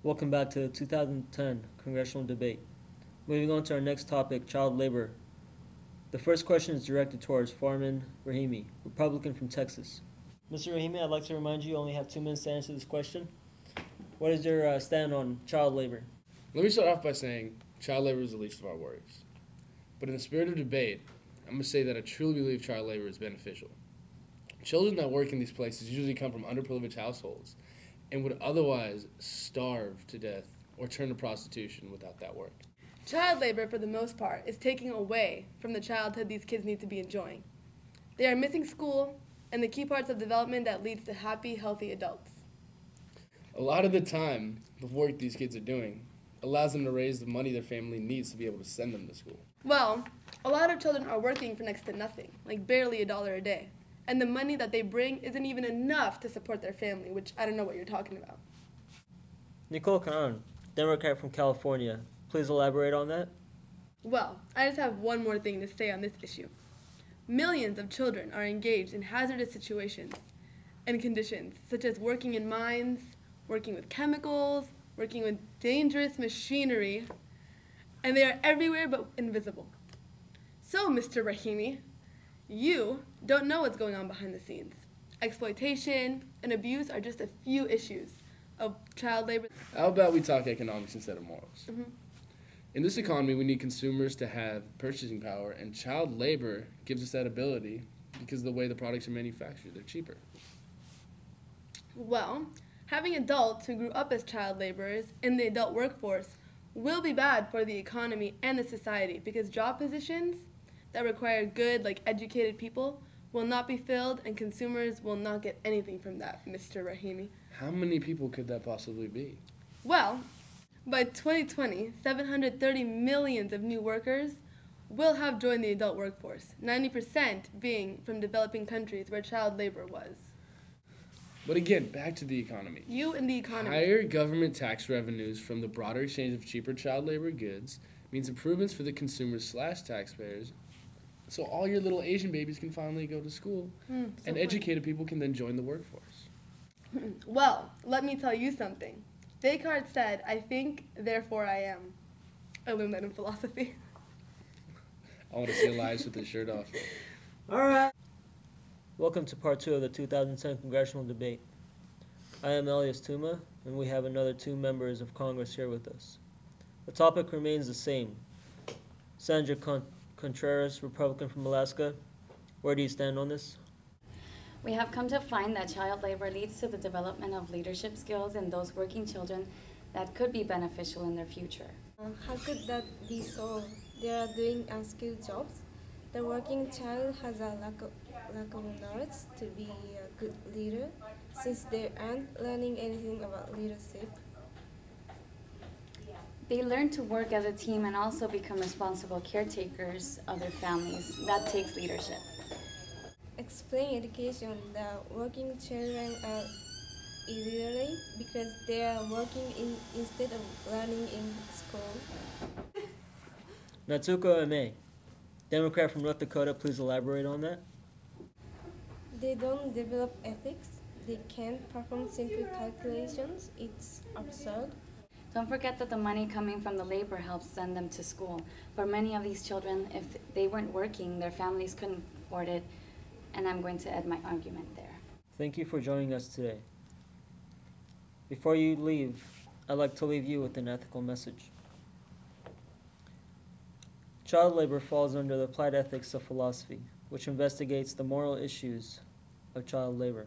Welcome back to the 2010 congressional debate. Moving on to our next topic, child labor. The first question is directed towards Farman Rahimi, Republican from Texas. Mr. Rahimi, I'd like to remind you only have 2 minutes to answer this question. What is your stand on child labor? Let me start off by saying child labor is the least of our worries. But in the spirit of debate, I'm going to say that I truly believe child labor is beneficial. Children that work in these places usually come from underprivileged households and would otherwise starve to death or turn to prostitution without that work. Child labor, for the most part, is taking away from the childhood these kids need to be enjoying. They are missing school and the key parts of development that leads to happy, healthy adults. A lot of the time, the work these kids are doing allows them to raise the money their family needs to be able to send them to school. Well, a lot of children are working for next to nothing, like barely $1 a day. And the money that they bring isn't even enough to support their family, which I don't know what you're talking about. Nicole Canan, Democrat from California. Please elaborate on that. Well, I just have one more thing to say on this issue. Millions of children are engaged in hazardous situations and conditions, such as working in mines, working with chemicals, working with dangerous machinery, and they are everywhere but invisible. So, Mr. Rahimi, you don't know what's going on behind the scenes. Exploitation and abuse are just a few issues of child labor. How about we talk economics instead of morals? In this economy, we need consumers to have purchasing power, and child labor gives us that ability because of the way the products are manufactured. They're cheaper. Well, having adults who grew up as child laborers in the adult workforce will be bad for the economy and the society because job positions that require good, educated people will not be filled and consumers will not get anything from that, Mr. Rahimi. How many people could that possibly be? Well, by 2020, 730 million of new workers will have joined the adult workforce, 90% being from developing countries where child labor was. But again, back to the economy. You and the economy. Higher government tax revenues from the broader exchange of cheaper child labor goods means improvements for the consumers / taxpayers. So all your little Asian babies can finally go to school, and educated people can then join the workforce. Well, let me tell you something. Descartes said, "I think, therefore I am." I learned that in philosophy. I want to see Elias with his shirt off. All right. Welcome to part 2 of the 2010 congressional debate. I am Elias Tuma, and we have another 2 members of Congress here with us. The topic remains the same. Sandra Contreras, Republican from Alaska, where do you stand on this? We have come to find that child labor leads to the development of leadership skills in those working children that could be beneficial in their future. How could that be so? They are doing unskilled jobs. The working child has a lack of knowledge to be a good leader since they aren't learning anything about leadership. They learn to work as a team and also become responsible caretakers of their families. That takes leadership. Explain education. The working children are illiterate because they are working instead of learning in school. Natsuko Ame, Democrat from North Dakota, please elaborate on that. They don't develop ethics. They can't perform simple calculations. It's absurd. Don't forget that the money coming from the labor helps send them to school. For many of these children, if they weren't working, their families couldn't afford it, and I'm going to end my argument there. Thank you for joining us today. Before you leave, I'd like to leave you with an ethical message. Child labor falls under the applied ethics of philosophy, which investigates the moral issues of child labor.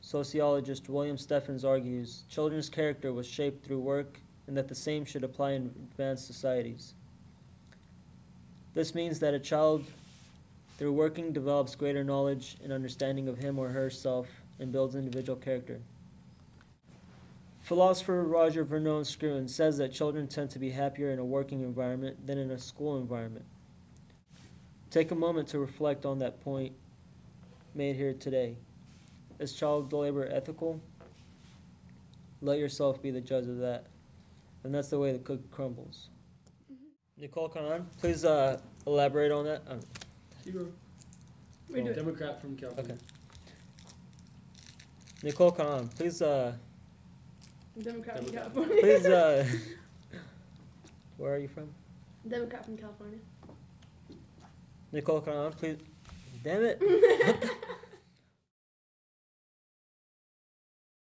Sociologist William Steffens argues children's character was shaped through work and that the same should apply in advanced societies. This means that a child, through working, develops greater knowledge and understanding of him or herself and builds individual character. Philosopher Roger Vernon Scruton says that children tend to be happier in a working environment than in a school environment. Take a moment to reflect on that point made here today. Is child labor ethical? Let yourself be the judge of that. And that's the way the cookie crumbles. Nicole Canan, please elaborate on that. Democrat from California. Okay. Nicole Canan, please Democrat from Democrat. California. Please, where are you from? Democrat from California. Nicole, can I on, please? Damn it.